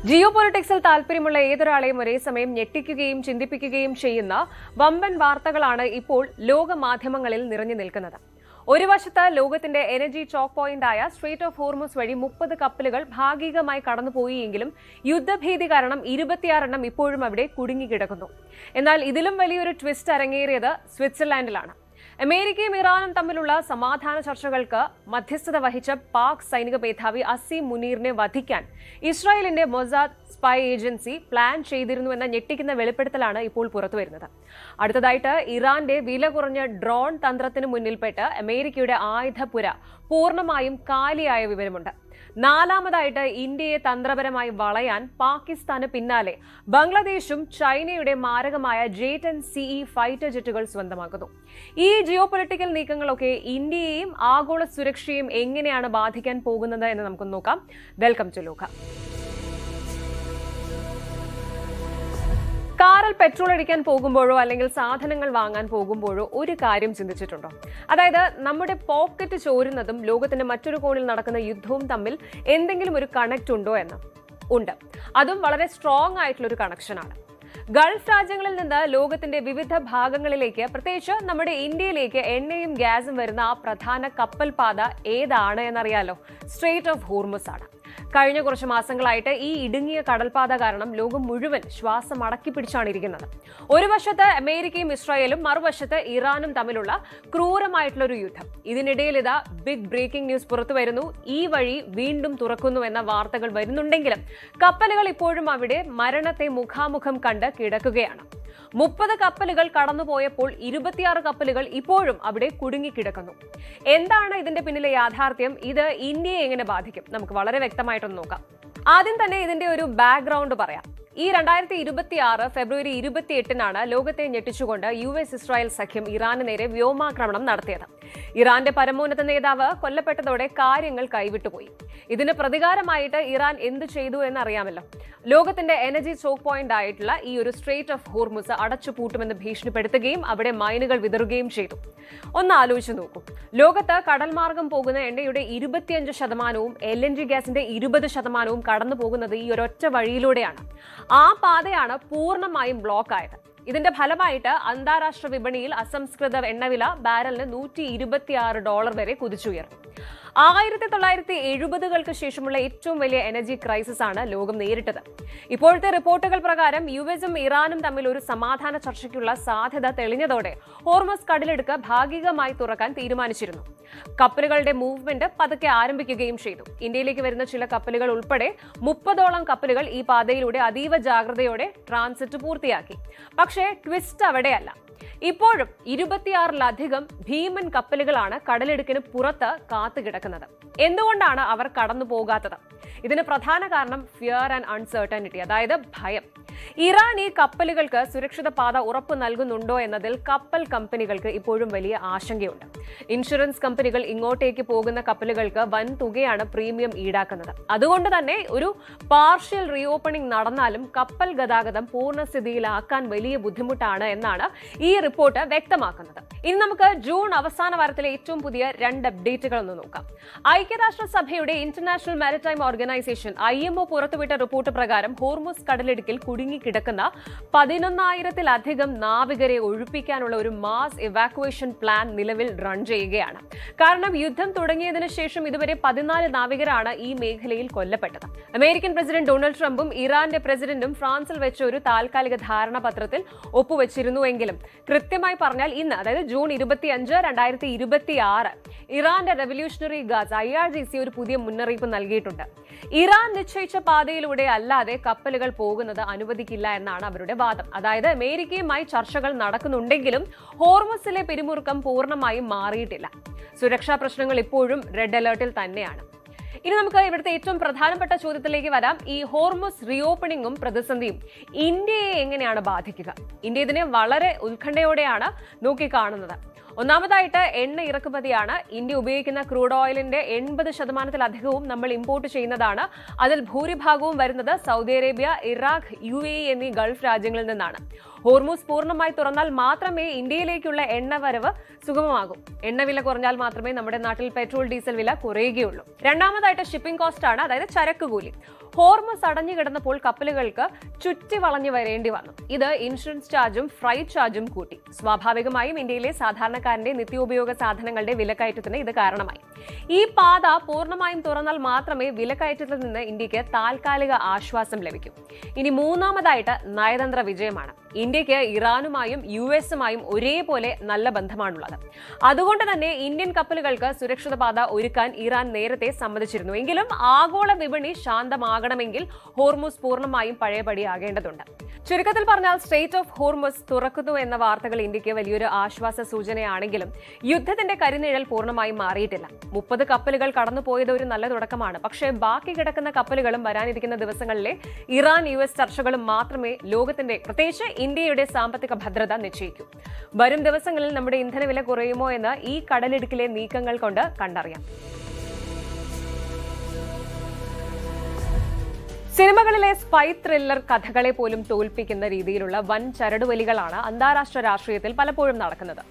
ജിയോ പൊളിറ്റിക്സിൽ താല്പര്യമുള്ള ഏതൊരാളെയും ഒരേ സമയം ഞെട്ടിക്കുകയും ചിന്തിപ്പിക്കുകയും ചെയ്യുന്ന വമ്പൻ വാർത്തകളാണ് ഇപ്പോൾ ലോക മാധ്യമങ്ങളിൽ നിറഞ്ഞു നിൽക്കുന്നത്. ഒരു വശത്ത് ലോകത്തിന്റെ എനർജി ചോക്ക് പോയിന്റായ സ്ട്രെയിറ്റ് ഓഫ് ഹോർമുസ് വഴി 30 കപ്പലുകൾ ഭാഗികമായി കടന്നുപോയെങ്കിലും യുദ്ധഭീതി കാരണം 26 എണ്ണം ഇപ്പോഴും അവിടെ കുടുങ്ങിക്കിടക്കുന്നു. എന്നാൽ ഇതിലും വലിയൊരു ട്വിസ്റ്റ് അരങ്ങേറിയത് സ്വിറ്റ്സർലാൻഡിലാണ്. അമേരിക്കയും ഇറാനും തമ്മിലുള്ള സമാധാന ചർച്ചകൾക്ക് മധ്യസ്ഥത വഹിച്ച പാക് സൈനിക മേധാവി അസീം മുനീറിനെ വധിക്കാൻ ഇസ്രായേലിന്റെ മൊസാദ് സ്പൈ ഏജൻസി പ്ലാൻ ചെയ്തിരുന്നുവെന്ന ഞെട്ടിക്കുന്ന വെളിപ്പെടുത്തലാണ് ഇപ്പോൾ പുറത്തുവരുന്നത്. അടുത്തതായിട്ട് ഇറാന്റെ വില കുറഞ്ഞ ഡ്രോൺ തന്ത്രത്തിന് മുന്നിൽപ്പെട്ട് അമേരിക്കയുടെ ആയുധപ്പുര പൂർണ്ണമായും കാലിയായ വിവരമുണ്ട്. നാലാമതായിട്ട് ഇന്ത്യയെ തന്ത്രപരമായി വളയാൻ പാകിസ്ഥാന് പിന്നാലെ ബംഗ്ലാദേശും ചൈനയുടെ മാരകമായ J-10CE ഫൈറ്റർ ജെറ്റുകൾ സ്വന്തമാക്കുന്നു. ഈ ജിയോ പൊളിറ്റിക്കൽ നീക്കങ്ങളൊക്കെ ഇന്ത്യയെയും ആഗോള സുരക്ഷയും എങ്ങനെയാണ് ബാധിക്കാൻ പോകുന്നത് എന്ന് നമുക്ക് നോക്കാം. വെൽക്കം ടു ലോക. കാറിൽ പെട്രോൾ അടിക്കാൻ പോകുമ്പോഴോ അല്ലെങ്കിൽ സാധനങ്ങൾ വാങ്ങാൻ പോകുമ്പോഴോ ഒരു കാര്യം ചിന്തിച്ചിട്ടുണ്ടോ? അതായത് നമ്മുടെ പോക്കറ്റ് ചോരുന്നതും ലോകത്തിന്റെ മറ്റൊരു കോണിൽ നടക്കുന്ന യുദ്ധവും തമ്മിൽ എന്തെങ്കിലും ഒരു കണക്ട് ഉണ്ടോ എന്ന്? ഉണ്ട്. അതും വളരെ സ്ട്രോങ് ആയിട്ടുള്ള ഒരു കണക്ഷനാണ്. ഗൾഫ് രാജ്യങ്ങളിൽ നിന്ന് ലോകത്തിന്റെ വിവിധ ഭാഗങ്ങളിലേക്ക്, പ്രത്യേകിച്ച് നമ്മുടെ ഇന്ത്യയിലേക്ക് എണ്ണയും ഗ്യാസും വരുന്ന ആ പ്രധാന കപ്പൽ പാത ഏതാണ് എന്നറിയാലോ? സ്ട്രെയിറ്റ് ഓഫ് ഹോർമുസ് ആണ്. കഴിഞ്ഞ കുറച്ച് മാസങ്ങളായിട്ട് ഈ ഇടുങ്ങിയ കടൽപാത കാരണം ലോകം മുഴുവൻ ശ്വാസം അടക്കി പിടിച്ചാണ് ഇരിക്കുന്നത്. ഒരു വശത്ത് അമേരിക്കയും ഇസ്രായേലും, മറുവശത്ത് ഇറാനും തമ്മിലുള്ള ക്രൂരമായിട്ടുള്ള ഒരു യുദ്ധം. ഇതിനിടയിൽ ഇതാ ബിഗ് ബ്രേക്കിംഗ് ന്യൂസ് പുറത്തു വരുന്നു. ഈ വഴി വീണ്ടും തുറക്കുന്നു എന്ന വാർത്തകൾ വരുന്നുണ്ടെങ്കിലും കപ്പലുകൾ ഇപ്പോഴും അവിടെ മരണത്തെ മുഖാമുഖം കണ്ട് കിടക്കുകയാണ്. 30 കപ്പലുകൾ കടന്നുപോയപ്പോൾ 26 കപ്പലുകൾ ഇപ്പോഴും അവിടെ കുടുങ്ങിക്കിടക്കുന്നു. എന്താണ് ഇതിന്റെ പിന്നിലെ യാഥാർത്ഥ്യം? ഇത് ഇന്ത്യയെ എങ്ങനെ ബാധിക്കും? നമുക്ക് വളരെ വ്യക്തമായിട്ടൊന്ന് നോക്കാം. ആദ്യം തന്നെ ഇതിന്റെ ഒരു ബാക്ക്ഗ്രൗണ്ട് പറയാം. ഈ 2026 ഫെബ്രുവരി 28-നാണ് ലോകത്തെ ഞെട്ടിച്ചുകൊണ്ട് US ഇസ്രായേൽ സഖ്യം ഇറാന് നേരെ വ്യോമാക്രമണം നടത്തിയത്. ഇറാന്റെ പരമോന്നത നേതാവ് കൊല്ലപ്പെട്ടതോടെ കാര്യങ്ങൾ കൈവിട്ടുപോയി. ഇതിന് പ്രതികാരമായിട്ട് ഇറാൻ എന്ത് ചെയ്തു എന്നറിയാമല്ലോ. ലോകത്തിന്റെ എനർജി ചോക്ക് പോയിന്റ് ആയിട്ടുള്ള ഈ ഒരു സ്ട്രെയിറ്റ് ഓഫ് ഹോർമുസ് അടച്ചുപൂട്ടുമെന്ന് ഭീഷണിപ്പെടുത്തുകയും അവിടെ മൈനുകൾ വിതറുകയും ചെയ്തു. ഒന്ന് ആലോചിച്ച് നോക്കൂ. ലോകത്ത് കടൽ മാർഗം പോകുന്ന എണ്ണയുടെ 25% LNG ഗ്യാസിന്റെ 20% കടന്നു പോകുന്നത് ഈ ഒരൊറ്റ വഴിയിലൂടെയാണ്. ആ പാതയാണ് പൂർണ്ണമായും ബ്ലോക്ക് ആയത്. ഇതിന്റെ ഫലമായിട്ട് അന്താരാഷ്ട്ര വിപണിയിൽ അസംസ്കൃത എണ്ണവില ബാരലിന് $126 വരെ കുതിച്ചുയർന്നു. 1970-കൾക്ക് ശേഷമുള്ള ഏറ്റവും വലിയ എനർജി ക്രൈസിസ് ആണ് ലോകം നേരിട്ടത്. ഇപ്പോഴത്തെ റിപ്പോർട്ടുകൾ പ്രകാരം US-ഉം ഇറാനും തമ്മിൽ ഒരു സമാധാന ചർച്ചയ്ക്കുള്ള സാധ്യത തെളിഞ്ഞതോടെ ഹോർമസ് കടലിടുക്ക് ഭാഗികമായി തുറക്കാൻ തീരുമാനിച്ചിരുന്നു. കപ്പലുകളുടെ മൂവ്മെന്റ് പതുക്കെ ആരംഭിക്കുകയും ചെയ്തു. ഇന്ത്യയിലേക്ക് വരുന്ന ചില കപ്പലുകൾ ഉൾപ്പെടെ 30ഓളം കപ്പലുകൾ ഈ പാതയിലൂടെ അതീവ ജാഗ്രതയോടെ ട്രാൻസിറ്റ് പൂർത്തിയാക്കി. പക്ഷേ ട്വിസ്റ്റ് അവിടെയല്ല. ഇപ്പോഴും 26-ലധികം ഭീമൻ കപ്പലുകളാണ് കടലിടുക്കിന് പുറത്ത് കാത്തുകിടക്കുന്നത്. എന്തുകൊണ്ടാണ് അവർ കടന്നു പോകാത്തത്? ഇതിന് പ്രധാന കാരണം ഫിയർ ആൻഡ് അൺസർട്ടനിറ്റി, അതായത് ഭയം. ഇറാൻ ഈ കപ്പലുകൾക്ക് സുരക്ഷിത പാത ഉറപ്പു നൽകുന്നുണ്ടോ എന്നതിൽ കപ്പൽ കമ്പനികൾക്ക് ഇപ്പോഴും വലിയ ആശങ്കയുണ്ട്. ഇൻഷുറൻസ് കമ്പനികൾ ഇങ്ങോട്ടേക്ക് പോകുന്ന കപ്പലുകൾക്ക് വൻ തുകയാണ് പ്രീമിയം ഈടാക്കുന്നത്. അതുകൊണ്ട് തന്നെ ഒരു പാർഷ്യൽ റീഓപ്പണിംഗ് നടന്നാലും കപ്പൽ ഗതാഗതം പൂർണ്ണസ്ഥിതിയിലാക്കാൻ വലിയ ബുദ്ധിമുട്ടാണ് എന്നാണ് ഈ റിപ്പോർട്ട് വ്യക്തമാക്കുന്നത്. ഇനി നമുക്ക് ജൂൺ അവസാന വാരത്തിലെ ഏറ്റവും പുതിയ 2 അപ്ഡേറ്റുകൾ ഒന്ന് നോക്കാം. ഐക്യരാഷ്ട്രസഭയുടെ ഇന്റർനാഷണൽ മാരിടൈം ഓർഗനൈസേഷൻ IMO പുറത്തുവിട്ട റിപ്പോർട്ട് പ്രകാരം ഹോർമുസ് കടലിടുക്കിൽ കുടുങ്ങിക്കിടക്കുന്ന 11,000-ലധികം നാവികരെ ഒഴിപ്പിക്കാനുള്ള ഒരു മാസ് ഇവാക്യുവേഷൻ പ്ലാൻ നിലവിൽ റൺ ചെയ്യുകയാണ്. കാരണം യുദ്ധം തുടങ്ങിയതിനു ശേഷം ഇതുവരെ 14 നാവികരാണ് ഈ മേഖലയിൽ കൊല്ലപ്പെട്ടത്. അമേരിക്കൻ പ്രസിഡന്റ് ഡൊണാൾഡ് ട്രംപും ഇറാന്റെ പ്രസിഡന്റും ഫ്രാൻസിൽ വെച്ച ഒരു താൽക്കാലിക ധാരണാപത്രത്തിൽ ഒപ്പുവെച്ചിരുന്നുവെങ്കിലും കൃത്യമായി പറഞ്ഞാൽ ഇന്ന്, അതായത് ജൂൺ 25, 2026 ഇറാന്റെ റെവല്യൂഷണറി ഗാർഡ്സ് IRGC ഒരു പുതിയ മുന്നറിയിപ്പ് നൽകിയിട്ടുണ്ട്. ഇറാൻ നിശ്ചയിച്ച പാതയിലൂടെ അല്ലാതെ കപ്പലുകൾ പോകുന്നത് അനുവദിക്കില്ല എന്നാണ് അവരുടെ വാദം. അതായത് അമേരിക്കയുമായി ചർച്ചകൾ നടക്കുന്നുണ്ടെങ്കിലും ഹോർമുസിലെ പിരിമുറുക്കം പൂർണ്ണമായും മാറിയിട്ടില്ല. സുരക്ഷാ പ്രശ്നങ്ങൾ ഇപ്പോഴും റെഡ് അലേർട്ടിൽ തന്നെയാണ്. ഇനി നമുക്ക് ഇവിടുത്തെ ഏറ്റവും പ്രധാനപ്പെട്ട ചോദ്യത്തിലേക്ക് വരാം. ഈ ഹോർമുസ് റീഓപ്പണിംഗും പ്രതിസന്ധിയും ഇന്ത്യയെ എങ്ങനെയാണ് ബാധിക്കുക? ഇന്ത്യ ഇതിനെ വളരെ ഉത്കണ്ഠയോടെയാണ് നോക്കിക്കാണുന്നത്. ഒന്നാമതായിട്ട് എണ്ണ ഇറക്കുമതിയാണ്. ഇന്ത്യ ഉപയോഗിക്കുന്ന ക്രൂഡ് ഓയിലിന്റെ 80%-ലധികവും നമ്മൾ ഇമ്പോർട്ട് ചെയ്യുന്നതാണ്. അതിൽ ഭൂരിഭാഗവും വരുന്നത് സൗദി അറേബ്യ, ഇറാഖ്, UAE എന്നീ ഗൾഫ് രാജ്യങ്ങളിൽ നിന്നാണ്. ഹോർമൂസ് പൂർണ്ണമായി തുറന്നാൽ മാത്രമേ ഇന്ത്യയിലേക്കുള്ള എണ്ണവരവ് സുഗമമാകും. എണ്ണവില കുറഞ്ഞാൽ മാത്രമേ നമ്മുടെ നാട്ടിൽ പെട്രോൾ ഡീസൽ വില കുറയുകയുള്ളൂ. രണ്ടാമതായിട്ട് ഷിപ്പിംഗ് കോസ്റ്റ് ആണ്, അതായത് ചരക്ക് കൂലി. ഹോർമസ് അടഞ്ഞു കിടന്നപ്പോൾ കപ്പലുകൾക്ക് ചുറ്റി വളഞ്ഞു വരേണ്ടി വന്നു. ഇത് ഇൻഷുറൻസ് ചാർജും ഫ്രൈറ്റ് ചാർജും കൂട്ടി. സ്വാഭാവികമായും ഇന്ത്യയിലെ സാധാരണക്കാരന്റെ നിത്യോപയോഗ സാധനങ്ങളുടെ വിലക്കയറ്റത്തിന് ഇത് കാരണമായി. ഈ പാത പൂർണ്ണമായും തുറന്നാൽ മാത്രമേ വിലക്കയറ്റത്തിൽ നിന്ന് ഇന്ത്യക്ക് താൽക്കാലിക ആശ്വാസം ലഭിക്കൂ. ഇനി മൂന്നാമതായിട്ട് നയതന്ത്ര വിജയമാണ്. ഇന്ത്യക്ക് ഇറാനുമായും US-ഉമായും ഒരേപോലെ നല്ല ബന്ധമാണുള്ളത്. അതുകൊണ്ട് തന്നെ ഇന്ത്യൻ കപ്പലുകൾക്ക് സുരക്ഷിത പാത ഒരുക്കാൻ ഇറാൻ നേരത്തെ സമ്മതിച്ചിരുന്നു. എങ്കിലും ആഗോള വിപണി ശാന്തമാകണമെങ്കിൽ ഹോർമുസ് പൂർണ്ണമായും പഴയപടിയാകേണ്ടതുണ്ട്. ചുരുക്കത്തിൽ പറഞ്ഞാൽ സ്ട്രെയിറ്റ് ഓഫ് ഹോർമുസ് തുറക്കുന്നു എന്ന വാർത്തകൾ ഇന്ത്യക്ക് വലിയൊരു ആശ്വാസ സൂചനയാണെങ്കിലും യുദ്ധത്തിന്റെ കരിനിഴൽ പൂർണ്ണമായും മാറിയിട്ടില്ല. 30 കപ്പലുകൾ കടന്നുപോയത് ഒരു നല്ല തുടക്കമാണ്. പക്ഷേ ബാക്കി കിടക്കുന്ന കപ്പലുകളും വരാനിരിക്കുന്ന ദിവസങ്ങളിലെ ഇറാൻ US ചർച്ചകളും മാത്രമേ ലോകത്തിന്റെ, പ്രത്യേകിച്ച് ഇന്ത്യയുടെ സാമ്പത്തിക ഭദ്രത നിശ്ചയിക്കൂ. വരും ദിവസങ്ങളിൽ നമ്മുടെ ഇന്ധനവില കുറയുമോ എന്ന് ഈ കടലിടുക്കിലെ നീക്കങ്ങൾ കൊണ്ട് കണ്ടറിയാം. സിനിമകളിലെ സ്പൈ ത്രില്ലർ കഥകളെ പോലും തോൽപ്പിക്കുന്ന രീതിയിലുള്ള വൻ ചരടുവലികളാണ് അന്താരാഷ്ട്ര രാഷ്ട്രീയത്തിൽ പലപ്പോഴും നടക്കുന്നത്.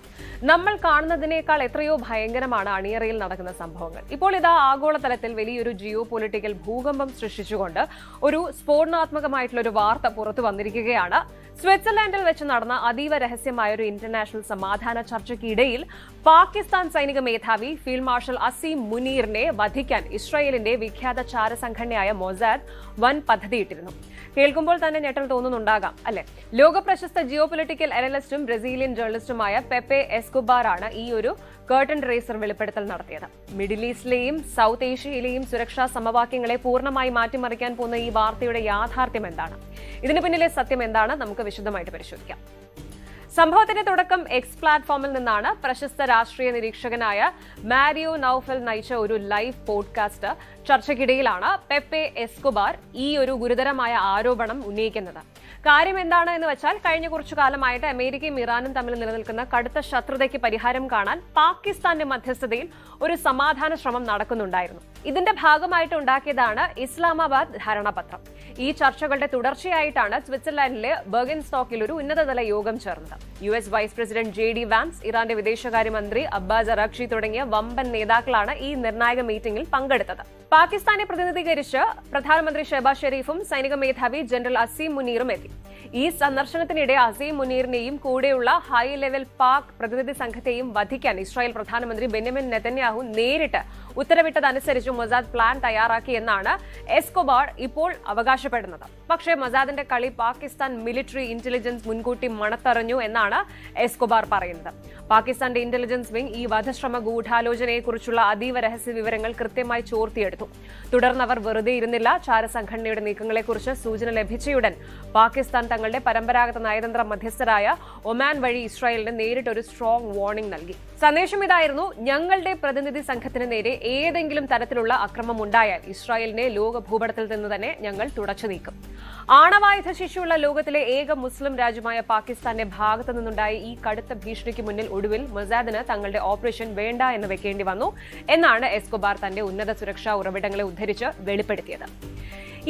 നമ്മൾ കാണുന്നതിനേക്കാൾ എത്രയോ ഭയങ്കരമാണ് അണിയറയിൽ നടക്കുന്ന സംഭവങ്ങൾ. ഇപ്പോൾ ഇതാ ആഗോളതലത്തിൽ വലിയൊരു ജിയോ പൊളിറ്റിക്കൽ ഭൂകമ്പം സൃഷ്ടിച്ചുകൊണ്ട് ഒരു സ്ഫോടനാത്മകമായിട്ടുള്ള ഒരു വാർത്ത പുറത്തു വന്നിരിക്കുകയാണ്. സ്വിറ്റ്സർലാൻഡിൽ വെച്ച് നടന്ന അതീവ രഹസ്യമായ ഒരു ഇന്റർനാഷണൽ സമാധാന ചർച്ചയ്ക്കിടയിൽ പാകിസ്ഥാൻ സൈനിക മേധാവി ഫീൽഡ് മാർഷൽ അസീം മുനീറിനെ വധിക്കാൻ ഇസ്രായേലിന്റെ വിഖ്യാത ചാരസംഘടനയായ മൊസാദ് വൻ പദ്ധതിയിട്ടിരുന്നു. കേൾക്കുമ്പോൾ തന്നെ ഞെട്ടൽ തോന്നുന്നുണ്ടാകാം, അല്ലെ? ലോകപ്രശസ്ത ജിയോ പൊളിറ്റിക്കൽ അനലിസ്റ്റും ബ്രസീലിയൻ ജേർണലിസ്റ്റുമായ പെപ്പെ എസ്കോബാറാണ് ഈ ഒരു കർട്ടൻ റേസർ വെളിപ്പെടുത്തൽ നടത്തിയത്. മിഡിൽ ഈസ്റ്റിലെയും സൗത്ത് ഏഷ്യയിലെയും സുരക്ഷാ സമവാക്യങ്ങളെ പൂർണ്ണമായി മാറ്റിമറിക്കാൻ പോകുന്ന ഈ വാർത്തയുടെ യാഥാർത്ഥ്യം എന്താണ്? ഇതിന് പിന്നിലെ സത്യം എന്താണ്? നമുക്ക് വിശദമായിട്ട് പരിശോധിക്കാം. സംഭവത്തിന്റെ തുടക്കം എക്സ് പ്ലാറ്റ്ഫോമിൽ നിന്നാണ്. പ്രശസ്ത രാഷ്ട്രീയ നിരീക്ഷകനായ മാരിയോ നൌഫൽ നയിച്ച ഒരു ലൈവ് പോഡ്കാസ്റ്റ് ചർച്ചയ്ക്കിടയിലാണ് പെപ്പെ എസ്കോബാർ ഈ ഒരു ഗുരുതരമായ ആരോപണം ഉന്നയിക്കുന്നത്. കാര്യം എന്താണ് എന്ന് വെച്ചാൽ, കഴിഞ്ഞ കുറച്ചു കാലമായിട്ട് അമേരിക്കയും ഇറാനും തമ്മിൽ നിലനിൽക്കുന്ന കടുത്ത ശത്രുതയ്ക്ക് പരിഹാരം കാണാൻ പാകിസ്ഥാന്റെ മധ്യസ്ഥതയിൽ ഒരു സമാധാന ശ്രമം നടക്കുന്നുണ്ടായിരുന്നു. ഇതിന്റെ ഭാഗമായിട്ട് ഉണ്ടാക്കിയതാണ് ഇസ്ലാമാബാദ് ധാരണാപത്രം. ഈ ചർച്ചകളുടെ തുടർച്ചയായിട്ടാണ് സ്വിറ്റ്സർലാൻഡിലെ ബെർഗൻസ്റ്റോക്കിൽ ഒരു ഉന്നതതല യോഗം ചേർന്നത്. US vice president JD Vance, ഇറാന്റെ വിദേശകാര്യമന്ത്രി അബ്ബാസ് അറാഖ്ചി തുടങ്ങിയ വമ്പൻ നേതാക്കളാണ് ഈ നിർണായക മീറ്റിംഗിൽ പങ്കെടുത്തത്. പാകിസ്ഥാനെ പ്രതിനിധീകരിച്ച് പ്രധാനമന്ത്രി ഷെഹബാസ് ഷെരീഫും സൈനിക മേധാവി ജനറൽ അസീം മുനീറും എത്തി. ഈ സന്ദർശനത്തിനിടെ അസീം മുനീറിനെയും കൂടെയുള്ള ഹൈ ലെവൽ പാക് പ്രതിനിധി സംഘത്തെയും വധിക്കാൻ ഇസ്രായേൽ പ്രധാനമന്ത്രി ബെന്യാമിൻ നെതന്യാഹു നേരിട്ട് ഉത്തരവിട്ടതനുസരിച്ച് മൊസാദ് പ്ലാൻ തയ്യാറാക്കിയെന്നാണ് എസ്കോബാർ ഇപ്പോൾ അവകാശപ്പെടുന്നത്. പക്ഷേ മൊസാദിന്റെ കളി പാകിസ്ഥാൻ മിലിറ്ററി ഇന്റലിജൻസ് മുൻകൂട്ടി മണത്തറിഞ്ഞു എന്നാണ് എസ്കോബാർ പറയുന്നത്. പാകിസ്ഥാന്റെ ഇന്റലിജൻസ് വിംഗ് ഈ വധശ്രമ ഗൂഢാലോചനയെക്കുറിച്ചുള്ള അതീവ രഹസ്യ വിവരങ്ങൾ കൃത്യമായി ചോർത്തിയെടുത്തു. തുടർന്ന് അവർ വെറുതെ ഇരുന്നില്ല. ചാരസംഘടനയുടെ നീക്കങ്ങളെക്കുറിച്ച് സൂചന ലഭിച്ചയുടൻ പാകിസ്ഥാൻ തങ്ങളുടെ പരമ്പരാഗത നയതന്ത്ര മധ്യസ്ഥരായ ഒമാൻ വഴി ഇസ്രായേലിന് നേരിട്ടൊരു സ്ട്രോങ് വാർണിംഗ് നൽകി. സന്ദേശം ഇതായിരുന്നു: ഞങ്ങളുടെ പ്രതിനിധി സംഘത്തിന് നേരെ ഏതെങ്കിലും തരത്തിലുള്ള അക്രമം ഉണ്ടായാൽ ഇസ്രായേലിനെ ലോക ഭൂപടത്തിൽ നിന്ന് തന്നെ ഞങ്ങൾ തുടച്ചു നീക്കും. ആണവായുധ ശേഷിയുള്ള ലോകത്തിലെ ഏക മുസ്ലിം രാജ്യമായ പാകിസ്ഥാന്റെ ഭാഗത്തു നിന്നുണ്ടായ ഈ കടുത്ത ഭീഷണിക്ക് മുന്നിൽ ഒടുവിൽ മൊസാദിന് തങ്ങളുടെ ഓപ്പറേഷൻ വേണ്ട എന്ന് വെക്കേണ്ടി വന്നു എന്നാണ് എസ്കോബാർ തന്റെ ഉന്നത സുരക്ഷാ ഉറവിടങ്ങളെ ഉദ്ധരിച്ച് വെളിപ്പെടുത്തിയത്.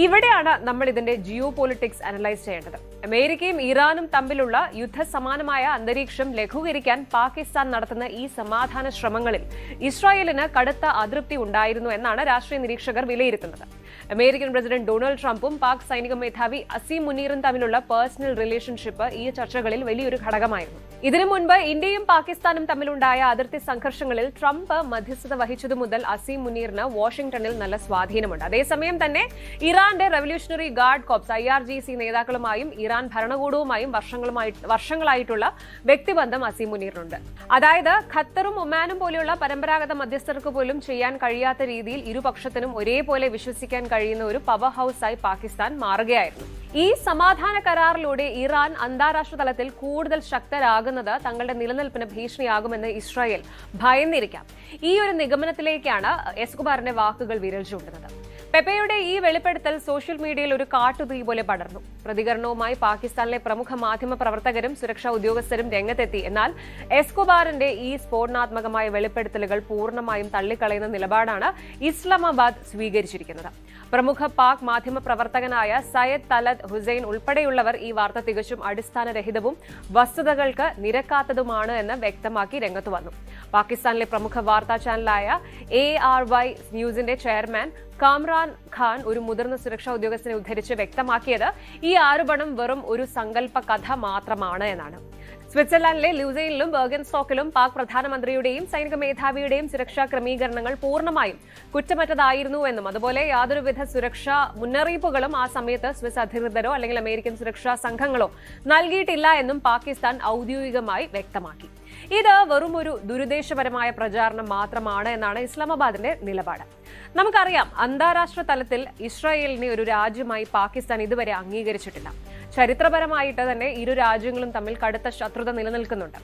ഇവിടെയാണ് നമ്മൾ ഇതിന്റെ ജിയോ പൊളിറ്റിക്സ് അനലൈസ് ചെയ്യേണ്ടത്. അമേരിക്കയും ഇറാനും തമ്മിലുള്ള യുദ്ധസമാനമായ അന്തരീക്ഷം ലഘൂകരിക്കാൻ പാകിസ്ഥാൻ നടത്തുന്ന ഈ സമാധാന ശ്രമങ്ങളിൽ ഇസ്രായേലിന് കടുത്ത അതൃപ്തി ഉണ്ടായിരുന്നു എന്നാണ് രാഷ്ട്രീയ നിരീക്ഷകർ വിലയിരുത്തുന്നത്. അമേരിക്കൻ പ്രസിഡന്റ് ഡൊണാൾഡ് ട്രംപും പാക് സൈനിക മേധാവി അസീം മുനീറും തമ്മിലുള്ള പേഴ്സണൽ റിലേഷൻഷിപ്പ് ഈ ചർച്ചകളിൽ വലിയൊരു ഘടകമായിരുന്നു. ഇതിനു മുൻപ് ഇന്ത്യയും പാകിസ്ഥാനും തമ്മിലുണ്ടായ അതിർത്തി സംഘർഷങ്ങളിൽ ട്രംപ് മധ്യസ്ഥത വഹിച്ചതു മുതൽ അസീം മുനീറിന് വാഷിംഗ്ടണിൽ നല്ല സ്വാധീനമുണ്ട്. അതേസമയം തന്നെ ഇറാന്റെ റവല്യൂഷണറി ഗാർഡ് കോപ്സ് IRGC നേതാക്കളുമായും ഇറാൻ ഭരണകൂടവുമായും വർഷങ്ങളായിട്ടുള്ള വ്യക്തിബന്ധം അസീം മുനീറിനുണ്ട്. അതായത് ഖത്തറും ഒമാനും പോലെയുള്ള പരമ്പരാഗത മധ്യസ്ഥർക്ക് പോലും ചെയ്യാൻ കഴിയാത്ത രീതിയിൽ ഇരുപക്ഷത്തിനും ഒരേപോലെ വിശ്വസിക്കാൻ കഴിയുന്ന ഒരു പവർ ഹൌസായി പാകിസ്ഥാൻ മാറുകയായിരുന്നു. ഈ സമാധാന കരാറിലൂടെ ഇറാൻ അന്താരാഷ്ട്ര തലത്തിൽ കൂടുതൽ ശക്തരാകുന്നത് തങ്ങളുടെ നിലനിൽപ്പിന് ഭീഷണിയാകുമെന്ന് ഇസ്രായേൽ ഭയന്നിരിക്കാം. ഈ ഒരു നിഗമനത്തിലേക്കാണ് എസ്കോബാറിന്റെ വാക്കുകൾ വിരൽ ചൂണ്ടുന്നത്. പെപ്പയുടെ ഈ വെളിപ്പെടുത്തൽ സോഷ്യൽ മീഡിയയിൽ ഒരു കാട്ടുതീ പോലെ പടർന്നു. പ്രതികരണവുമായി പാകിസ്ഥാനിലെ പ്രമുഖ മാധ്യമ പ്രവർത്തകരും സുരക്ഷാ ഉദ്യോഗസ്ഥരും രംഗത്തെത്തി. എന്നാൽ എസ്കോബാറിന്റെ ഈ സ്ഫോടനാത്മകമായ വെളിപ്പെടുത്തലുകൾ പൂർണ്ണമായും തള്ളിക്കളയുന്ന നിലപാടാണ് ഇസ്ലാമാബാദ് സ്വീകരിച്ചിരിക്കുന്നത്. പ്രമുഖ പാക് മാധ്യമ പ്രവർത്തകനായ സയ്യദ് തലത് ഹുസൈൻ ഉൾപ്പെടെയുള്ളവർ ഈ വാർത്ത തികച്ചും അടിസ്ഥാനരഹിതവും വസ്തുതകൾക്ക് നിരക്കാത്തതുമാണ് എന്ന് വ്യക്തമാക്കി രംഗത്ത് വന്നു. പാകിസ്ഥാനിലെ പ്രമുഖ വാർത്താ ചാനലായ ARY ന്യൂസിന്റെ ചെയർമാൻ കാമ്രാൻ ഖാൻ ഒരു മുതിർന്ന സുരക്ഷാ ഉദ്യോഗസ്ഥനെ ഉദ്ധരിച്ച് വ്യക്തമാക്കിയത് ഈ ആരോപണം വെറും ഒരു സങ്കല്പ കഥ മാത്രമാണ് എന്നാണ്. സ്വിറ്റ്സർലാൻഡിലെ ലൂസൈനിലും ബെർഗൻസ്റ്റോക്കിലും പാക് പ്രധാനമന്ത്രിയുടെയും സൈനിക മേധാവിയുടെയും സുരക്ഷാ ക്രമീകരണങ്ങൾ പൂർണ്ണമായും കുറ്റമറ്റതായിരുന്നുവെന്നും അതുപോലെ യാതൊരുവിധ സുരക്ഷാ മുന്നറിയിപ്പുകളും ആ സമയത്ത് സ്വിസ് അധികൃതരോ അല്ലെങ്കിൽ അമേരിക്കൻ സുരക്ഷാ സംഘങ്ങളോ നൽകിയിട്ടില്ല എന്നും പാകിസ്ഥാൻ ഔദ്യോഗികമായി വ്യക്തമാക്കി. ഇത് വെറും ഒരു ദുരുദ്ദേശപരമായ പ്രചാരണം മാത്രമാണ് എന്നാണ് ഇസ്ലാമാബാദിന്റെ നിലപാട്. നമുക്കറിയാം, അന്താരാഷ്ട്ര തലത്തിൽ ഇസ്രായേലിനെ ഒരു രാജ്യമായി പാകിസ്ഥാൻ ഇതുവരെ അംഗീകരിച്ചിട്ടില്ല. ചരിത്രപരമായിട്ട് തന്നെ ഇരു രാജ്യങ്ങളും തമ്മിൽ കടുത്ത ശത്രുത നിലനിൽക്കുന്നുണ്ട്.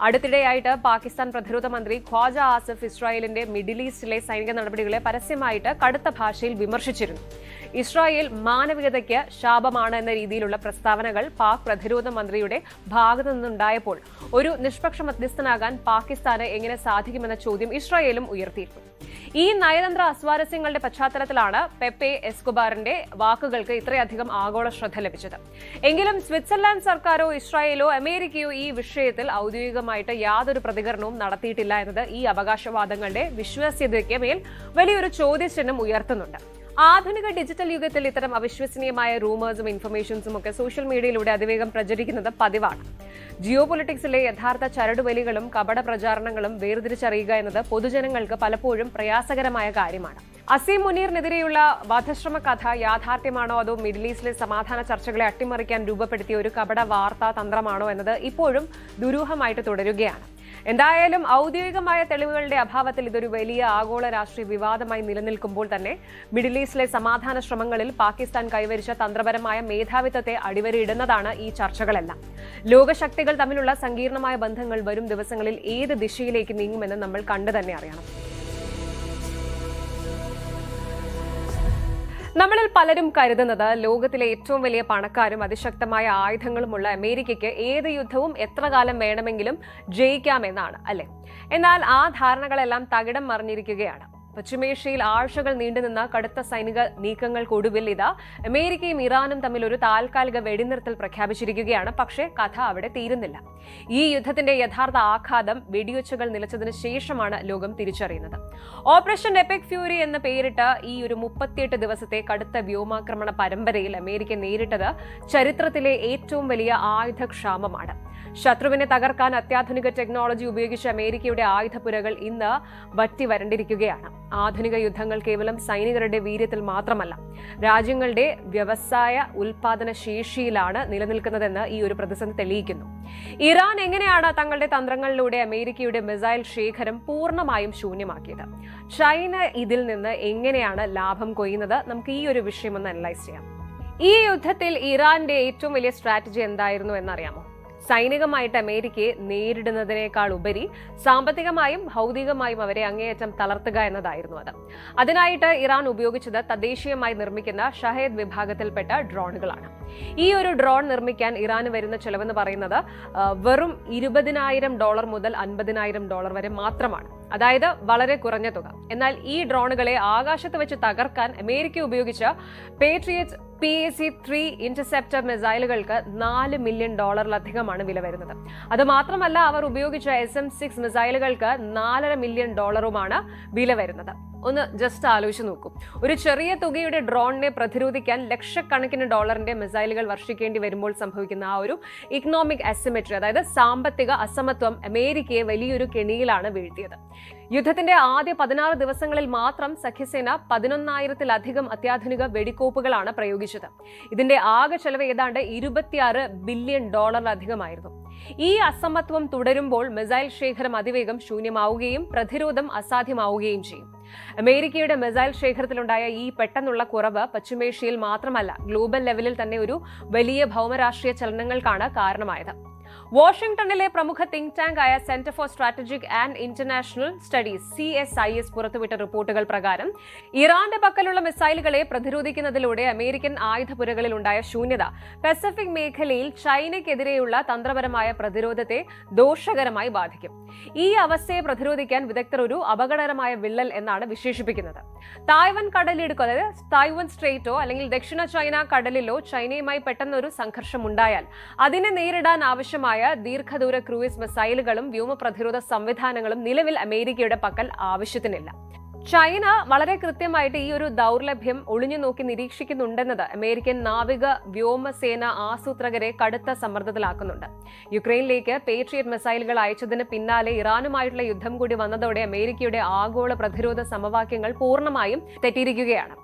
അടുത്തിടെയായിട്ട് പാകിസ്ഥാൻ പ്രതിരോധ മന്ത്രി ഖ്വാജ ആസിഫ് ഇസ്രായേലിന്റെ മിഡിൽ ഈസ്റ്റിലെ സൈനിക നടപടികളെ പരസ്യമായിട്ട് കടുത്ത ഭാഷയിൽ വിമർശിച്ചിരുന്നു. ഇസ്രായേൽ മാനവികതയ്ക്ക് ശാപമാണ് എന്ന രീതിയിലുള്ള പ്രസ്താവനകൾ പാക് പ്രതിരോധ മന്ത്രിയുടെ ഭാഗത്തു നിന്നുണ്ടായപ്പോൾ ഒരു നിഷ്പക്ഷ മധ്യസ്ഥനാകാൻ പാകിസ്ഥാന് എങ്ങനെ സാധിക്കുമെന്ന ചോദ്യം ഇസ്രായേലും ഉയർത്തിയിരുന്നു. ഈ നയതന്ത്ര അസ്വാരസ്യങ്ങളുടെ പശ്ചാത്തലത്തിലാണ് പെപ്പെ എസ്കോബാറിന്റെ വാക്കുകൾക്ക് ഇത്രയധികം ആഗോള ശ്രദ്ധ ലഭിച്ചത്. എങ്കിലും സ്വിറ്റ്സർലാൻഡ് സർക്കാരോ ഇസ്രായേലോ അമേരിക്കയോ ഈ വിഷയത്തിൽ ഔദ്യോഗികമായിട്ട് യാതൊരു പ്രതികരണവും നടത്തിയിട്ടില്ല എന്നത് ഈ അവകാശവാദങ്ങളുടെ വിശ്വാസ്യതയ്ക്ക് മേൽ വലിയൊരു ചോദ്യചിഹ്നം ഉയർത്തുന്നുണ്ട്. ആധുനിക ഡിജിറ്റൽ യുഗത്തിൽ ഇത്തരം അവിശ്വസനീയമായ റൂമേഴ്സും ഇൻഫർമേഷൻസും ഒക്കെ സോഷ്യൽ മീഡിയയിലൂടെ അതിവേഗം പ്രചരിക്കുന്നത് പതിവാണ്. ജിയോ പൊളിറ്റിക്സിലെ യഥാർത്ഥ ചരടുവലികളും കപട പ്രചാരണങ്ങളും വേർതിരിച്ചറിയുക എന്നത് പൊതുജനങ്ങൾക്ക് പലപ്പോഴും പ്രയാസകരമായ കാര്യമാണ്. അസീം മുനീറിനെതിരെയുള്ള വധശ്രമ കഥ യാഥാർത്ഥ്യമാണോ അതോ മിഡിൽ ഈസ്റ്റിലെ സമാധാന ചർച്ചകളെ അട്ടിമറിക്കാൻ രൂപപ്പെടുത്തിയ ഒരു കപട വാർത്താ തന്ത്രമാണോ എന്നത് ഇപ്പോഴും ദുരൂഹമായിട്ട് തുടരുകയാണ്. എന്തായാലും ഔദ്യോഗികമായ തെളിവുകളുടെ അഭാവത്തിൽ ഇതൊരു വലിയ ആഗോള രാഷ്ട്രീയ വിവാദമായി നിലനിൽക്കുമ്പോൾ തന്നെ മിഡിൽ ഈസ്റ്റിലെ സമാധാന ശ്രമങ്ങളിൽ പാകിസ്ഥാൻ കൈവരിച്ച തന്ത്രപരമായ മേധാവിത്വത്തെ അടിവരയിടുന്നതാണ് ഈ ചർച്ചകളെല്ലാം. ലോകശക്തികൾ തമ്മിലുള്ള സങ്കീർണമായ ബന്ധങ്ങൾ വരും ദിവസങ്ങളിൽ ഏത് ദിശയിലേക്ക് നീങ്ങുമെന്ന് നമ്മൾ കണ്ടു തന്നെ അറിയണം. നമ്മളിൽ പലരും കരുതുന്നത് ലോകത്തിലെ ഏറ്റവും വലിയ പണക്കാരും അതിശക്തമായ ആയുധങ്ങളുമുള്ള അമേരിക്കയ്ക്ക് ഏത് യുദ്ധവും എത്ര കാലം വേണമെങ്കിലും ജയിക്കാമെന്നാണ്, അല്ലെ? എന്നാൽ ആ ധാരണകളെല്ലാം തകിടം മറിഞ്ഞിരിക്കുകയാണ്. പശ്ചിമേഷ്യയിൽ ആഴ്ചകൾ നീണ്ടുനിന്ന കടുത്ത സൈനിക നീക്കങ്ങൾക്കൊടുവിൽ ഇതാ അമേരിക്കയും ഇറാനും തമ്മിൽ ഒരു താൽക്കാലിക വെടിനിർത്തൽ പ്രഖ്യാപിച്ചിരിക്കുകയാണ്. പക്ഷേ കഥ അവിടെ തീരുന്നില്ല. ഈ യുദ്ധത്തിന്റെ യഥാർത്ഥ ആഘാതം വെടിയൊച്ചകൾ നിലച്ചതിന് ശേഷമാണ് ലോകം തിരിച്ചറിയുന്നത്. ഓപ്പറേഷൻ എപിക് ഫ്യൂരി എന്ന പേരിട്ട് ഈ ഒരു 38 ദിവസത്തെ കടുത്ത വ്യോമാക്രമണ പരമ്പരയിൽ അമേരിക്ക നേരിട്ടത് ചരിത്രത്തിലെ ഏറ്റവും വലിയ ആയുധക്ഷാമമാണ്. ശത്രുവിനെ തകർക്കാൻ അത്യാധുനിക ടെക്നോളജി ഉപയോഗിച്ച അമേരിക്കയുടെ ആയുധപ്പുരകൾ ഇന്ന് വറ്റി വരണ്ടിരിക്കുകയാണ്. ആധുനിക യുദ്ധങ്ങൾ കേവലം സൈനികരുടെ വീര്യത്തിൽ മാത്രമല്ല, രാജ്യങ്ങളുടെ വ്യവസായ ഉൽപാദന ശേഷിയിലാണ് നിലനിൽക്കുന്നതെന്ന് ഈ ഒരു പ്രതിസന്ധി തെളിയിക്കുന്നു. ഇറാൻ എങ്ങനെയാണ് തങ്ങളുടെ തന്ത്രങ്ങളിലൂടെ അമേരിക്കയുടെ മിസൈൽ ശേഖരം പൂർണ്ണമായും ശൂന്യമാക്കിയത്? ചൈന ഇതിൽ നിന്ന് എങ്ങനെയാണ് ലാഭം കൊയ്യുന്നത്? നമുക്ക് ഈ ഒരു വിഷയം ഒന്ന് അനലൈസ് ചെയ്യാം. ഈ യുദ്ധത്തിൽ ഇറാന്റെ ഏറ്റവും വലിയ സ്ട്രാറ്റജി എന്തായിരുന്നു എന്നറിയാമോ? സൈനികമായിട്ട് അമേരിക്കയെ നേരിടുന്നതിനേക്കാൾ ഉപരി സാമ്പത്തികമായും ഭൗതികമായും അവരെ അങ്ങേയറ്റം തളർത്തുക എന്നതായിരുന്നു അത്. അതിനായിട്ട് ഇറാൻ ഉപയോഗിച്ചത് തദ്ദേശീയമായി നിർമ്മിക്കുന്ന ഷഹേദ് വിഭാഗത്തിൽപ്പെട്ട ഡ്രോണുകളാണ്. ഈ ഒരു ഡ്രോൺ നിർമ്മിക്കാൻ ഇറാന് വരുന്ന ചെലവെന്ന് പറയുന്നത് വെറും $20,000 മുതൽ $50,000 വരെ മാത്രമാണ്. അതായത് വളരെ കുറഞ്ഞ തുക. എന്നാൽ ഈ ഡ്രോണുകളെ ആകാശത്ത് വെച്ച് തകർക്കാൻ അമേരിക്ക ഉപയോഗിച്ച പേട്രിയറ്റ് PAC-3 ഇന്റർസെപ്റ്റർ മിസൈലുകൾക്ക് $4 മില്യൺ വില വരുന്നത്. അത് മാത്രമല്ല, അവർ ഉപയോഗിച്ച SM-6 മിസൈലുകൾക്ക് $4.5 മില്യൺ വില വരുന്നത്. ഒന്ന് ജസ്റ്റ് ആലോചിച്ച് നോക്കൂ. ഒരു ചെറിയ തുകയുടെ ഡ്രോണിനെ പ്രതിരോധിക്കാൻ ലക്ഷക്കണക്കിന് ഡോളറിന്റെ മിസൈലുകൾ വർഷിക്കേണ്ടി വരുമ്പോൾ സംഭവിക്കുന്ന ആ ഒരു ഇക്കണോമിക് അസിമെട്രി, അതായത് സാമ്പത്തിക അസമത്വം, അമേരിക്കയെ വലിയൊരു കെണിയിലാണ് വീഴ്ത്തിയത്. യുദ്ധത്തിന്റെ ആദ്യ 16 ദിവസങ്ങളിൽ മാത്രം സഖ്യസേന 11,000-ലധികം അത്യാധുനിക വെടിക്കോപ്പുകളാണ് പ്രയോഗിച്ചത്. ഇതിന്റെ ആകെ ചെലവ് ഏതാണ്ട് $26 ബില്യൺ അധികമായിരുന്നു. ഈ അസമത്വം തുടരുമ്പോൾ മിസൈൽ ശേഖരം അതിവേഗം ശൂന്യമാവുകയും പ്രതിരോധം അസാധ്യമാവുകയും ചെയ്യും. അമേരിക്കയുടെ മിസൈൽ ശേഖരത്തിലുണ്ടായ ഈ പെട്ടെന്നുള്ള കുറവ് പശ്ചിമേഷ്യയിൽ മാത്രമല്ല, ഗ്ലോബൽ ലെവലിൽ തന്നെ ഒരു വലിയ ഭൗമരാഷ്ട്രീയ ചലനങ്ങൾക്കാണ് കാരണമായത്. വാഷിംഗ്ടണിലെ പ്രമുഖ തിങ്ക് ടാങ്ക് ആയ centre for strategic and international studies CSIS പുറത്തുവിട്ട റിപ്പോർട്ടുകൾ പ്രകാരം ഇറാന്റെ പക്കലുള്ള മിസൈലുകളെ പ്രതിരോധിക്കുന്നതിലൂടെ അമേരിക്കൻ ആയുധപുരകളിൽ ഉണ്ടായ ശൂന്യത പസഫിക് മേഖലയിൽ ചൈനയ്ക്കെതിരെയുള്ള തന്ത്രപരമായ പ്രതിരോധത്തെ ദോഷകരമായി ബാധിക്കും. ഈ അവസ്ഥയെ പ്രതിരോധിക്കാൻ വിദഗ്ധർ ഒരു അപകടകരമായ വിള്ളൽ എന്നാണ് വിശേഷിപ്പിക്കുന്നത്. തായ്വാൻ കടലിടുക്കോ, അതായത് തായ്വാൻ സ്ട്രെയിറ്റോ അല്ലെങ്കിൽ ദക്ഷിണ ചൈന കടലിലോ ചൈനയുമായി പെട്ടെന്നൊരു സംഘർഷം ഉണ്ടായാൽ അതിനെ നേരിടാൻ ആവശ്യമായ ദീർഘദൂര ക്രൂയിസ് മിസൈലുകളും വ്യോമ പ്രതിരോധ സംവിധാനങ്ങളും നിലവിൽ അമേരിക്കയുടെ പക്കൽ ആവശ്യത്തിനില്ല. ചൈന വളരെ കൃത്യമായിട്ട് ഈ ഒരു ദൗർലഭ്യം ഒളിഞ്ഞു നോക്കി നിരീക്ഷിക്കുന്നുണ്ടെന്നത് അമേരിക്കൻ നാവിക വ്യോമസേന ആസൂത്രകരെ കടുത്ത സമ്മർദ്ദത്തിലാക്കുന്നുണ്ട്. യുക്രൈനിലേക്ക് പേട്രിയറ്റ് മിസൈലുകൾ അയച്ചതിന് പിന്നാലെ ഇറാനുമായിട്ടുള്ള യുദ്ധം കൂടി വന്നതോടെ അമേരിക്കയുടെ ആഗോള പ്രതിരോധ സമവാക്യങ്ങൾ പൂർണ്ണമായും തെറ്റിയിരിക്കുകയാണ്.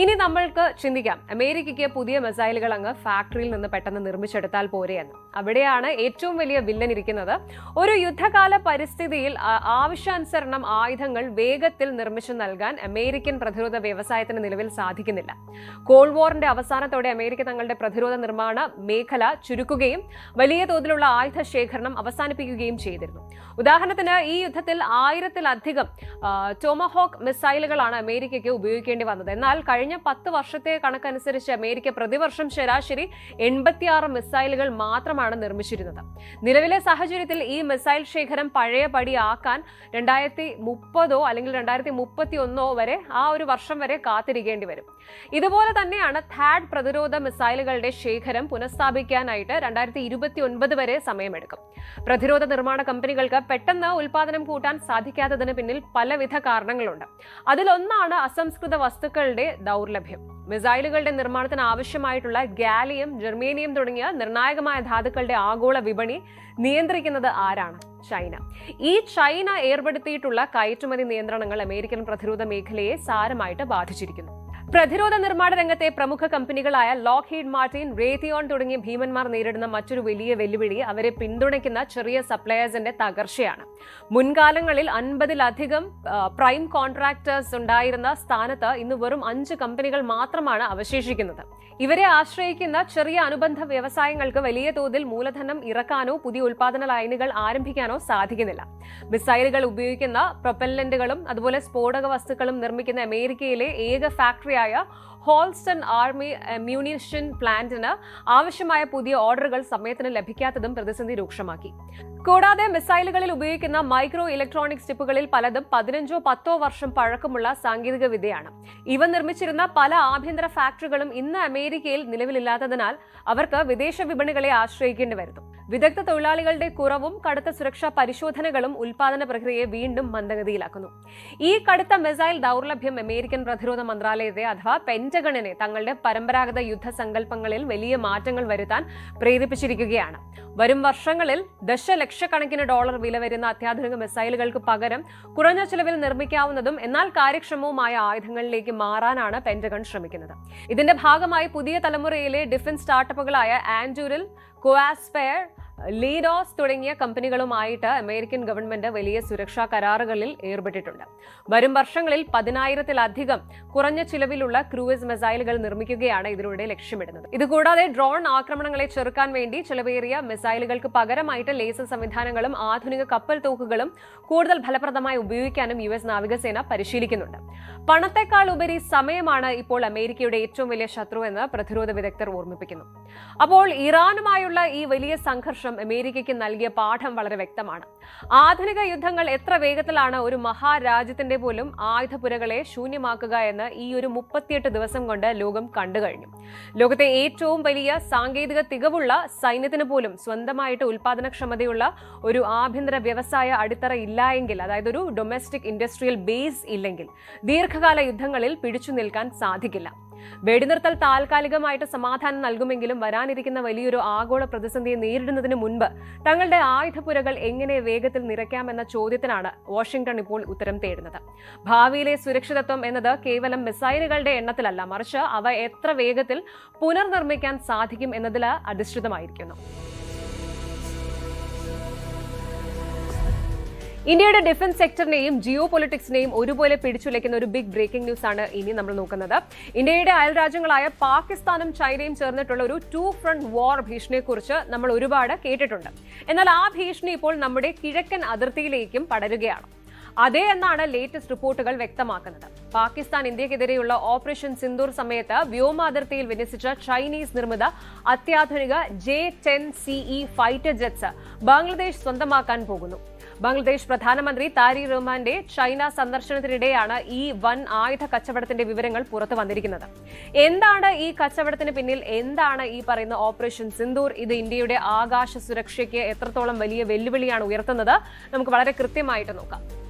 ഇനി നമ്മൾക്ക് ചിന്തിക്കാം, അമേരിക്കയ്ക്ക് പുതിയ മിസൈലുകൾ അങ്ങ് ഫാക്ടറിയിൽ നിന്ന് പെട്ടെന്ന് നിർമ്മിച്ചെടുത്താൽ പോരെയെന്ന്. അവിടെയാണ് ഏറ്റവും വലിയ വില്ലൻ ഇരിക്കുന്നത്. ഒരു യുദ്ധകാല പരിസ്ഥിതിയിൽ ആവശ്യാനുസരണം ആയുധങ്ങൾ വേഗത്തിൽ നിർമ്മിച്ചു നൽകാൻ അമേരിക്കൻ പ്രതിരോധ വ്യവസായത്തിന് നിലവിൽ സാധിക്കുന്നില്ല. കോൾഡ് വാറിന്റെ അവസാനത്തോടെ അമേരിക്ക തങ്ങളുടെ പ്രതിരോധ നിർമ്മാണ മേഖല ചുരുക്കുകയും വലിയ തോതിലുള്ള ആയുധ ശേഖരണം അവസാനിപ്പിക്കുകയും ചെയ്തിരുന്നു. ഉദാഹരണത്തിന് ഈ യുദ്ധത്തിൽ 1000-ലധികം ടോമഹോക്ക് മിസൈലുകളാണ് അമേരിക്കയ്ക്ക് ഉപയോഗിക്കേണ്ടി വന്നത്. എന്നാൽ കഴിഞ്ഞ 10 വർഷത്തെ കണക്കനുസരിച്ച് അമേരിക്ക പ്രതിവർഷം ശരാശരി 86 മിസൈലുകൾ മാത്രമാണ് നിർമ്മിച്ചിരുന്നത്. നിലവിലെ സാഹചര്യത്തിൽ ഈ മിസൈൽ ശേഖരം പഴയപടിയാക്കാൻ 2030 അല്ലെങ്കിൽ 2031 വരെ, ആ ഒരു വർഷം വരെ കാത്തിരിക്കേണ്ടി വരും. ഇതുപോലെ തന്നെയാണ് താഡ് പ്രതിരോധ മിസൈലുകളുടെ ശേഖരം പുനഃസ്ഥാപിക്കാനായിട്ട് 2029 വരെ സമയമെടുക്കും. പ്രതിരോധ നിർമ്മാണ കമ്പനികൾക്ക് പെട്ടെന്ന് ഉൽപാദനം കൂട്ടാൻ സാധിക്കാത്തതിന് പിന്നിൽ പലവിധ കാരണങ്ങളുണ്ട്. അതിലൊന്നാണ് അസംസ്കൃത വസ്തുക്കളുടെ ദൗർലഭ്യം. മിസൈലുകളുടെ നിർമ്മാണത്തിന് ആവശ്യമായിട്ടുള്ള ഗാലിയം, ജെർമേനിയം തുടങ്ങിയ നിർണായകമായ ധാതുക്കളുടെ ആഗോള വിപണി നിയന്ത്രിക്കുന്നത് ആരാണ്? ചൈന. ഈ ചൈന ഏർപ്പെടുത്തിയിട്ടുള്ള കയറ്റുമതി നിയന്ത്രണങ്ങൾ അമേരിക്കൻ പ്രതിരോധ മേഖലയെ സാരമായിട്ട് ബാധിച്ചിരിക്കുന്നു. പ്രതിരോധ നിർമ്മാണ രംഗത്തെ പ്രമുഖ കമ്പനികളായ ലോക്ഹീഡ് മാർട്ടിൻ, റേത്തിയോൺ തുടങ്ങിയ ഭീമന്മാർ നേരിടുന്ന മറ്റൊരു വലിയ വെല്ലുവിളി അവരെ പിന്തുണയ്ക്കുന്ന ചെറിയ സപ്ലയേഴ്സിന്റെ തകർച്ചയാണ്. മുൻകാലങ്ങളിൽ 50-ലധികം പ്രൈം കോൺട്രാക്ടേഴ്സ് ഉണ്ടായിരുന്ന സ്ഥാനത്ത് ഇന്ന് വെറും 5 കമ്പനികൾ മാത്രമാണ് അവശേഷിക്കുന്നത്. ഇവരെ ആശ്രയിക്കുന്ന ചെറിയ അനുബന്ധ വ്യവസായങ്ങൾക്ക് വലിയ തോതിൽ മൂലധനം ഇറക്കാനോ പുതിയ ഉൽപാദന ലൈനുകൾ ആരംഭിക്കാനോ സാധിക്കുന്നില്ല. മിസൈലുകൾ ഉപയോഗിക്കുന്ന പ്രൊപ്പല്ലന്റുകളും അതുപോലെ സ്ഫോടക വസ്തുക്കളും നിർമ്മിക്കുന്ന അമേരിക്കയിലെ ഏക ഫാക്ടറിയായ ഹോൾസ്റ്റൺ ആർമി മ്യൂണിഷൻ പ്ലാന്റിന് ആവശ്യമായ പുതിയ ഓർഡറുകൾ സമയത്തിന് ലഭിക്കാത്തതും പ്രതിസന്ധി രൂക്ഷമാക്കി. കൂടാതെ മിസൈലുകളിൽ ഉപയോഗിക്കുന്ന മൈക്രോ ഇലക്ട്രോണിക്സ് ചിപ്പുകളിൽ പലതും 15-10 വർഷം പഴക്കമുള്ള സാങ്കേതിക വിദ്യയാണ്. ഇവ നിർമ്മിച്ചിരുന്ന പല ആഭ്യന്തര ഫാക്ടറികളും ഇന്ന് അമേരിക്കയിൽ നിലവിലില്ലാത്തതിനാൽ അവർക്ക് വിദേശ വിപണികളെ ആശ്രയിക്കേണ്ടി വരുന്നു. വിദഗ്ധ തൊഴിലാളികളുടെ കുറവും കടുത്ത സുരക്ഷാ പരിശോധനകളും ഉൽപാദന പ്രക്രിയയെ വീണ്ടും മന്ദഗതിയിലാക്കുന്നു. ഈ കടുത്ത മിസൈൽ ദൗർലഭ്യം അമേരിക്കൻ പ്രതിരോധ മന്ത്രാലയത്തെ അഥവാ പെന്റഗണിനെ തങ്ങളുടെ പരമ്പരാഗത യുദ്ധസങ്കല്പങ്ങളിൽ വലിയ മാറ്റങ്ങൾ വരുത്താൻ പ്രേരിപ്പിച്ചിരിക്കുകയാണ്. വരും വർഷങ്ങളിൽ ദശലക്ഷക്കണക്കിന് ഡോളർ വില വരുന്ന അത്യാധുനിക മിസൈലുകൾക്ക് പകരം കുറഞ്ഞ ചിലവിൽ നിർമ്മിക്കാവുന്നതും എന്നാൽ കാര്യക്ഷമവുമായ ആയുധങ്ങളിലേക്ക് മാറാനാണ് പെന്റഗൺ ശ്രമിക്കുന്നത്. ഇതിന്റെ ഭാഗമായി പുതിയ തലമുറയിലെ ഡിഫൻസ് സ്റ്റാർട്ടപ്പുകളായ ആൻഡ്യൂറിൽ, കോആസ്പെയർ, ലീഡോസ് തുടങ്ങിയ കമ്പനികളുമായിട്ട് അമേരിക്കൻ ഗവൺമെന്റ് വലിയ സുരക്ഷാ കരാറുകളിൽ ഏർപ്പെട്ടിട്ടുണ്ട്. വരും വർഷങ്ങളിൽ 10,000-ലധികം കുറഞ്ഞ ചിലവിലുള്ള ക്രൂയിസ് മിസൈലുകൾ നിർമ്മിക്കുകയാണ് ഇതിലൂടെ ലക്ഷ്യമിടുന്നത്. ഇതുകൂടാതെ ഡ്രോൺ ആക്രമണങ്ങളെ ചെറുക്കാൻ വേണ്ടി ചിലവേറിയ മിസൈലുകൾക്ക് പകരമായിട്ട് ലേസർ സംവിധാനങ്ങളും ആധുനിക കപ്പൽ തോക്കുകളും കൂടുതൽ ഫലപ്രദമായി ഉപയോഗിക്കാനും US നാവികസേന പരിശീലിക്കുന്നുണ്ട്. പണത്തെക്കാൾ ഉപരി സമയമാണ് ഇപ്പോൾ അമേരിക്കയുടെ ഏറ്റവും വലിയ ശത്രു എന്ന് പ്രതിരോധ വിദഗ്ധർ ഓർമ്മിപ്പിക്കുന്നു. അപ്പോൾ ഇറാനുമായുള്ള ഈ വലിയ സംഘർഷം അമേരിക്കയ്ക്ക് നൽകിയ പാഠം വളരെ വ്യക്തമാണ്. ആധുനിക യുദ്ധങ്ങൾ എത്ര വേഗത്തിലാണ് ഒരു മഹാരാജ്യത്തിന്റെ പോലും ആയുധപുരകളെ ശൂന്യമാക്കുക എന്ന് ഈ ഒരു 38 ദിവസം കൊണ്ട് ലോകം കണ്ടു കഴിഞ്ഞു. ലോകത്തെ ഏറ്റവും വലിയ സാങ്കേതിക തികവുള്ള സൈന്യത്തിന് പോലും സ്വന്തമായിട്ട് ഉൽപാദനക്ഷമതയുള്ള ഒരു ആഭ്യന്തര വ്യവസായ അടിത്തറ ഇല്ല എങ്കിൽ, അതായത് ഒരു ഡൊമസ്റ്റിക് ഇൻഡസ്ട്രിയൽ ബേസ് ഇല്ലെങ്കിൽ ദീർഘകാല യുദ്ധങ്ങളിൽ പിടിച്ചു നിൽക്കാൻ സാധിക്കില്ല. വെടിനിർത്തൽ താൽക്കാലികമായിട്ട് സമാധാനം നൽകുമെങ്കിലും വരാനിരിക്കുന്ന വലിയൊരു ആഗോള പ്രതിസന്ധിയെ നേരിടുന്നതിന് മുൻപ് തങ്ങളുടെ ആയുധപുരകൾ എങ്ങനെ വേഗത്തിൽ നിറയ്ക്കാമെന്ന ചോദ്യത്തിനാണ് വാഷിംഗ്ടൺ ഇപ്പോൾ ഉത്തരം തേടുന്നത്. ഭാവിയിലെ സുരക്ഷിതത്വം എന്നത് കേവലം മിസൈലുകളുടെ എണ്ണത്തിലല്ല, മറിച്ച് അവ എത്ര വേഗത്തിൽ പുനർനിർമ്മിക്കാൻ സാധിക്കും എന്നതിൽ അധിഷ്ഠിതമായിരിക്കുന്നു. ഇന്ത്യയുടെ ഡിഫൻസ് സെക്ടറിനെയും ജിയോ പൊളിറ്റിക്സിനെയും ഒരുപോലെ പിടിച്ചുലയ്ക്കുന്ന ഒരു ബിഗ് ബ്രേക്കിംഗ് ന്യൂസ് ആണ് ഇനി നമ്മൾ നോക്കുന്നത്. ഇന്ത്യയുടെ അയൽ രാജ്യങ്ങളായ പാകിസ്ഥാനും ചൈനയും ചേർന്നിട്ടുള്ള ഒരു 2 ഫ്രണ്ട് വാർ ഭീഷണിയെക്കുറിച്ച് നമ്മൾ ഒരുപാട് കേട്ടിട്ടുണ്ട്. എന്നാൽ ആ ഭീഷണി ഇപ്പോൾ നമ്മുടെ കിഴക്കൻ അതിർത്തിയിലേക്കും പടരുകയാണ്. അതേ എന്നാണ് ലേറ്റസ്റ്റ് റിപ്പോർട്ടുകൾ വ്യക്തമാക്കുന്നത്. പാകിസ്ഥാൻ ഇന്ത്യക്കെതിരെയുള്ള ഓപ്പറേഷൻ സിന്ദൂർ സമയത്ത് വ്യോമാതിർത്തിയിൽ വിന്യസിച്ച ചൈനീസ് നിർമ്മിത അത്യാധുനിക J-10CE ഫൈറ്റർ ജെറ്റ്സ് ബംഗ്ലാദേശ് സ്വന്തമാക്കാൻ പോകുന്നു. ബംഗ്ലാദേശ് പ്രധാനമന്ത്രി താരിഖ് റഹ്മാന്റെ ചൈന സന്ദർശനത്തിനിടെയാണ് ഈ വൻ ആയുധ കച്ചവടത്തിന്റെ വിവരങ്ങൾ പുറത്തു വന്നിരിക്കുന്നത്. എന്താണ് ഈ കച്ചവടത്തിന് പിന്നിൽ? എന്താണ് ഈ പറയുന്ന ഓപ്പറേഷൻ സിന്ദൂർ? ഇത് ഇന്ത്യയുടെ ആകാശ സുരക്ഷയ്ക്ക് എത്രത്തോളം വലിയ വെല്ലുവിളിയാണ് ഉയർത്തുന്നത്? നമുക്ക് വളരെ കൃത്യമായിട്ട് നോക്കാം.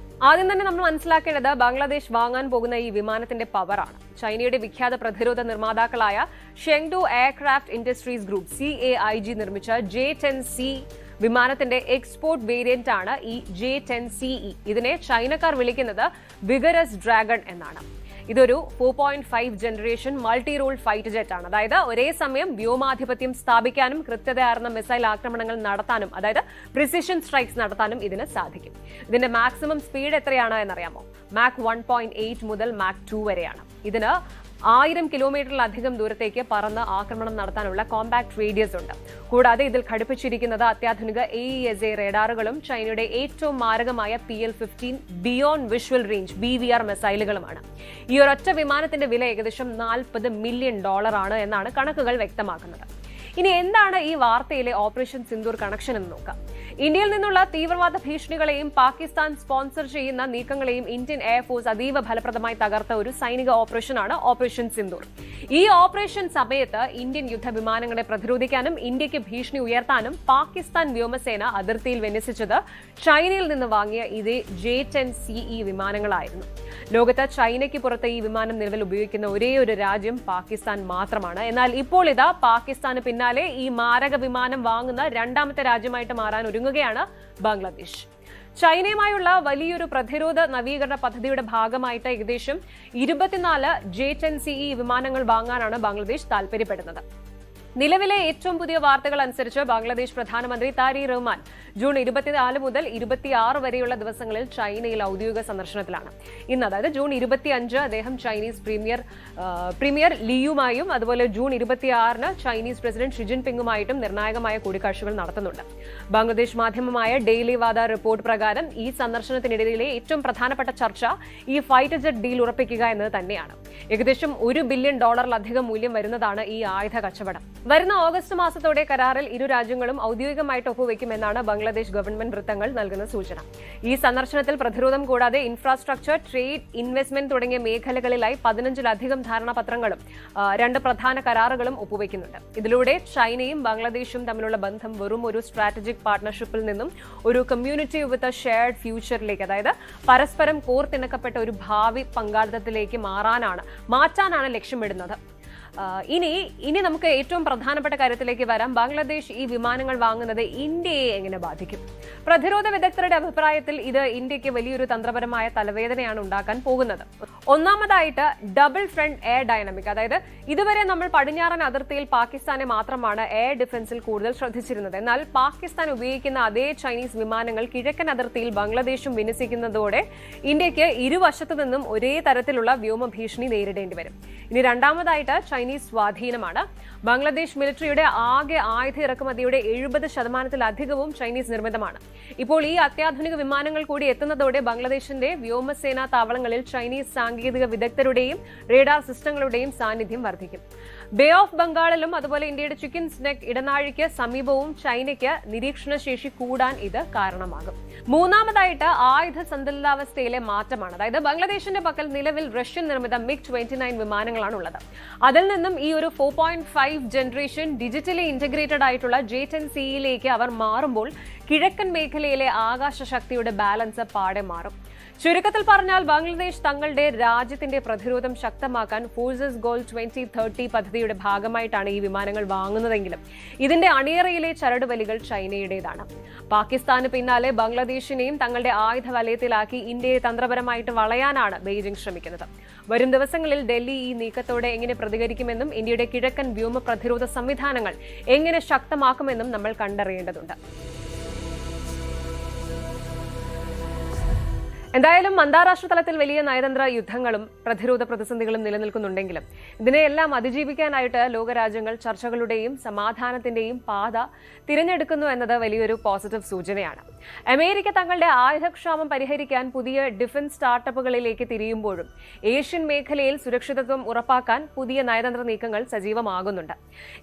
ആദ്യം തന്നെ നമ്മൾ മനസ്സിലാക്കേണ്ടത് ബംഗ്ലാദേശ് വാങ്ങാൻ പോകുന്ന ഈ വിമാനത്തിന്റെ പവറാണ്. ചൈനയുടെ വിഖ്യാത പ്രതിരോധ നിർമ്മാതാക്കളായ ഷെങ്ഡു എയർക്രാഫ്റ്റ് ഇൻഡസ്ട്രീസ് ഗ്രൂപ്പ് CAIG നിർമ്മിച്ച J-10C വിമാനത്തിന്റെ എക്സ്പോർട്ട് വേരിയന്റ് ആണ് ഈ J-10CE. ഇതിനെ ചൈനക്കാർ വിളിക്കുന്നത് വിഗറസ് ഡ്രാഗൺ എന്നാണ്. ഇതൊരു 4.5 generation multi role fighter jet ആണ്. അതായത് ഒരേ സമയം വ്യോമാധിപത്യം സ്ഥാപിക്കാനും കൃത്യതയാർന്ന മിസൈൽ ആക്രമണങ്ങൾ നടത്താനും, അതായത് പ്രിസിഷൻ സ്ട്രൈക്സ് നടത്താനും ഇതിന് സാധിക്കും. ഇതിന്റെ മാക്സിമം സ്പീഡ് എത്രയാണ് എന്നറിയാമോ? മാക് 1.8 മുതൽ മാക് 2 വരെയാണ്. ഇതിന് 1000 കിലോമീറ്ററിലധികം ദൂരത്തേക്ക് പറന്ന് ആക്രമണം നടത്താനുള്ള കോമ്പാക്ട് റേഡിയസ് ഉണ്ട്. കൂടാതെ ഇതിൽ ഘടിപ്പിച്ചിരിക്കുന്നത് അത്യാധുനിക AESA റേഡാറുകളും ചൈനയുടെ ഏറ്റവും മാരകമായ PL-15 beyond visual range BVR മിസൈലുകളുമാണ്. ഈ ഒരൊറ്റ വിമാനത്തിന്റെ വില ഏകദേശം $40 മില്യൺ ആണ് എന്നാണ് കണക്കുകൾ വ്യക്തമാക്കുന്നത്. ഇനി എന്താണ് ഈ വാർത്തയിലെ ഓപ്പറേഷൻ സിന്ദൂർ കണക്ഷൻ എന്ന് നോക്കാം. ഇന്ത്യയിൽ നിന്നുള്ള തീവ്രവാദ ഭീഷണികളെയും പാകിസ്ഥാൻ സ്പോൺസർ ചെയ്യുന്ന നീക്കങ്ങളെയും ഇന്ത്യൻ എയർഫോഴ്സ് അതീവ ഫലപ്രദമായി തകർത്ത ഒരു സൈനിക ഓപ്പറേഷനാണ് ഓപ്പറേഷൻ സിന്ദൂർ. ഈ ഓപ്പറേഷൻ സമയത്ത് ഇന്ത്യൻ യുദ്ധവിമാനങ്ങളെ പ്രതിരോധിക്കാനും ഇന്ത്യക്ക് ഭീഷണി ഉയർത്താനും പാകിസ്ഥാൻ വ്യോമസേന അതിർത്തിയിൽ വിന്യസിച്ചത് ചൈനയിൽ നിന്ന് വാങ്ങിയ ഇതേ J-10CE വിമാനങ്ങളായിരുന്നു. ലോകത്ത് ചൈനയ്ക്ക് പുറത്ത് ഈ വിമാനം നിലവിൽ ഉപയോഗിക്കുന്ന ഒരേ ഒരു രാജ്യം പാകിസ്ഥാൻ മാത്രമാണ്. എന്നാൽ ഇപ്പോൾ ഇതാ പാകിസ്ഥാന് പിന്നാലെ ഈ മാരക വിമാനം വാങ്ങുന്ന രണ്ടാമത്തെ രാജ്യമായിട്ട് മാറാൻ ഒരുങ്ങുകയാണ് ബംഗ്ലാദേശ്. ചൈനയുമായുള്ള വലിയൊരു പ്രതിരോധ നവീകരണ പദ്ധതിയുടെ ഭാഗമായിട്ട് ഏകദേശം 24 J-10CE വിമാനങ്ങൾ വാങ്ങാനാണ് ബംഗ്ലാദേശ് താൽപര്യപ്പെടുന്നത്. നിലവിലെ ഏറ്റവും പുതിയ വാർത്തകൾ അനുസരിച്ച് ബംഗ്ലാദേശ് പ്രധാനമന്ത്രി താരിഖ് റഹ്മാൻ ജൂൺ 24 മുതൽ 26 വരെയുള്ള ദിവസങ്ങളിൽ ചൈനയിൽ ഔദ്യോഗിക സന്ദർശനത്തിലാണ്. ഇന്ന്, അതായത് ജൂൺ 25 അദ്ദേഹം ചൈനീസ് പ്രീമിയർ ലിയുമായും അതുപോലെ ജൂൺ 26 ചൈനീസ് പ്രസിഡന്റ് ഷി ജിൻപിങ്ങുമായിട്ടും നിർണായകമായ കൂടിക്കാഴ്ചകൾ നടത്തുന്നുണ്ട്. ബംഗ്ലാദേശ് മാധ്യമമായ ഡെയിലി വാദ റിപ്പോർട്ട് പ്രകാരം ഈ സന്ദർശനത്തിനിടയിലെ ഏറ്റവും പ്രധാനപ്പെട്ട ചർച്ച ഈ ഫൈറ്റർ ജെറ്റ് ഡീൽ ഉറപ്പിക്കുക എന്നത് തന്നെയാണ്. ഏകദേശം $1 ബില്യൺ മൂല്യം വരുന്നതാണ് ഈ ആയുധ കച്ചവടം. വരുന്ന ഓഗസ്റ്റ് മാസത്തോടെ കരാറിൽ ഇരു രാജ്യങ്ങളും ഔദ്യോഗികമായിട്ട് ഒപ്പുവെക്കുമെന്നാണ് ബംഗ്ലാദേശ് ഗവൺമെന്റ് വൃത്തങ്ങൾ നൽകുന്ന സൂചന. ഈ സന്ദർശനത്തിൽ പ്രതിരോധം കൂടാതെ ഇൻഫ്രാസ്ട്രക്ചർ, ട്രേഡ്, ഇൻവെസ്റ്റ്മെന്റ് തുടങ്ങിയ മേഖലകളിലായി 15-ലധികം ധാരണാപത്രങ്ങളും 2 പ്രധാന കരാറുകളും ഒപ്പുവെക്കുന്നുണ്ട്. ഇതിലൂടെ ചൈനയും ബംഗ്ലാദേശും തമ്മിലുള്ള ബന്ധം വെറും ഒരു സ്ട്രാറ്റജിക് പാർട്ണർഷിപ്പിൽ നിന്നും ഒരു കമ്മ്യൂണിറ്റി വിത്ത് എ ഷെയർഡ് ഫ്യൂച്ചറിലേക്ക്, അതായത് പരസ്പരം കോർത്തിണക്കപ്പെട്ട ഒരു ഭാവി പങ്കാളിത്തത്തിലേക്ക് മാറ്റാനാണ് ലക്ഷ്യമിടുന്നത്. ഇനി നമുക്ക് ഏറ്റവും പ്രധാനപ്പെട്ട കാര്യത്തിലേക്ക് വരാം. ബംഗ്ലാദേശ് ഈ വിമാനങ്ങൾ വാങ്ങുന്നത് ഇന്ത്യയെ എങ്ങനെ ബാധിക്കും? പ്രതിരോധ വിദഗ്ധരുടെ അഭിപ്രായത്തിൽ ഇത് ഇന്ത്യക്ക് വലിയൊരു തന്ത്രപരമായ തലവേദനയാണ് ഉണ്ടാക്കാൻ പോകുന്നത്. ഒന്നാമതായിട്ട് ഡബിൾ ഫ്രണ്ട് എയർ ഡൈനാമിക്, അതായത് ഇതുവരെ നമ്മൾ പടിഞ്ഞാറൻ അതിർത്തിയിൽ പാകിസ്ഥാനെ മാത്രമാണ് എയർ ഡിഫൻസിൽ കൂടുതൽ ശ്രദ്ധിച്ചിരുന്നത്. എന്നാൽ പാകിസ്ഥാൻ ഉപയോഗിക്കുന്ന അതേ ചൈനീസ് വിമാനങ്ങൾ കിഴക്കൻ അതിർത്തിയിൽ ബംഗ്ലാദേശും വിന്യസിക്കുന്നതോടെ ഇന്ത്യക്ക് ഇരുവശത്തു നിന്നും ഒരേ തരത്തിലുള്ള വ്യോമ ഭീഷണി നേരിടേണ്ടി വരും. ഇനി രണ്ടാമതായിട്ട് ചൈനീസ് സ്വാധീനമാണ്. ബംഗ്ലാദേശ് മിലിറ്ററിയുടെ ആകെ ആയുധ ഇറക്കുമതിയുടെ 70%-ലധികവും ചൈനീസ് നിർമ്മിതമാണ്. ഇപ്പോൾ ഈ അത്യാധുനിക വിമാനങ്ങൾ കൂടി എത്തുന്നതോടെ ബംഗ്ലാദേശിന്റെ വ്യോമസേനാ താവളങ്ങളിൽ ചൈനീസ് സാങ്കേതിക വിദഗ്ധരുടെയും റേഡാർ സിസ്റ്റങ്ങളുടെയും സാന്നിധ്യം വർദ്ധിക്കും. ബേ ഓഫ് ബംഗാളിലും അതുപോലെ ഇന്ത്യയുടെ ചിക്കൻസ് നെക്ക് ഇടനാഴിക്ക് സമീപവും ചൈനയ്ക്ക് നിരീക്ഷണശേഷി കൂടാൻ ഇത് കാരണമാകും. മൂന്നാമതായിട്ട് ആയുധ സന്തുലിതാവസ്ഥയിലെ മാറ്റമാണ്. അതായത് ബംഗ്ലാദേശിന്റെ പക്കൽ നിലവിൽ റഷ്യൻ നിർമ്മിത MiG-29 വിമാനങ്ങളാണ് ഉള്ളത്. അതിൽ നിന്നും ഈ ഒരു 4.5 ജനറേഷൻ ഡിജിറ്റലി ഇന്റഗ്രേറ്റഡ് ആയിട്ടുള്ള J-10CEയിലേക്ക് അവർ മാറുമ്പോൾ കിഴക്കൻ മേഖലയിലെ ആകാശ ശക്തിയുടെ ബാലൻസ് പാടെ മാറും. ചുരുക്കത്തിൽ പറഞ്ഞാൽ ബംഗ്ലാദേശ് തങ്ങളുടെ രാജ്യത്തിന്റെ പ്രതിരോധം ശക്തമാക്കാൻ ഫോഴ്സസ് ഗോൾ 2030 പദ്ധതിയുടെ ഭാഗമായിട്ടാണ് ഈ വിമാനങ്ങൾ വാങ്ങുന്നതെങ്കിലും ഇതിന്റെ അണിയറയിലെ ചരടുവലികൾ ചൈനയുടേതാണ്. പാകിസ്ഥാന് പിന്നാലെ ബംഗ്ലാദേശിനെയും തങ്ങളുടെ ആയുധ വലയത്തിലാക്കി ഇന്ത്യയെ തന്ത്രപരമായിട്ട് വളയാനാണ് ബെയ്ജിംഗ് ശ്രമിക്കുന്നത്. വരും ദിവസങ്ങളിൽ ഡൽഹി ഈ നീക്കത്തോടെ എങ്ങനെ പ്രതികരിക്കുമെന്നും ഇന്ത്യയുടെ കിഴക്കൻ വ്യോമ പ്രതിരോധ സംവിധാനങ്ങൾ എങ്ങനെ ശക്തമാക്കുമെന്നും നമ്മൾ കണ്ടറിയേണ്ടതുണ്ട്. എന്തായാലും അന്താരാഷ്ട്ര തലത്തിൽ വലിയ നയതന്ത്ര യുദ്ധങ്ങളും പ്രതിരോധ പ്രതിസന്ധികളും നിലനിൽക്കുന്നുണ്ടെങ്കിലും ഇതിനെയെല്ലാം അതിജീവിക്കാനായിട്ട് ലോകരാജ്യങ്ങൾ ചർച്ചകളുടെയും സമാധാനത്തിന്റെയും പാത തിരഞ്ഞെടുക്കുന്നു എന്നത് വലിയൊരു പോസിറ്റീവ് സൂചനയാണ്. അമേരിക്ക തങ്ങളുടെ ആയുധക്ഷാമം പരിഹരിക്കാൻ പുതിയ ഡിഫൻസ് സ്റ്റാർട്ടപ്പുകളിലേക്ക് തിരിയുമ്പോഴും ഏഷ്യൻ മേഖലയിൽ സുരക്ഷിതത്വം ഉറപ്പാക്കാൻ പുതിയ നയതന്ത്ര നീക്കങ്ങൾ സജീവമാകുന്നുണ്ട്.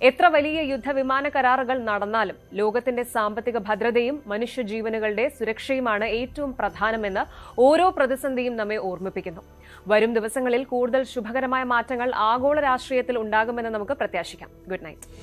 എത്ര വലിയ യുദ്ധവിമാന കരാറുകൾ നടന്നാലും ലോകത്തിന്റെ സാമ്പത്തിക ഭദ്രതയും മനുഷ്യജീവനുകളുടെ സുരക്ഷയുമാണ് ഏറ്റവും പ്രധാനമെന്ന് ഓരോ പ്രതിസന്ധിയും നമ്മെ ഓർമ്മിപ്പിക്കുന്നു. വരും ദിവസങ്ങളിൽ കൂടുതൽ ശുഭകരമായ മാറ്റങ്ങൾ ആഗോള രാഷ്ട്രീയത്തിൽ ഉണ്ടാകുമെന്ന് നമുക്ക് പ്രത്യാശിക്കാം. Good night.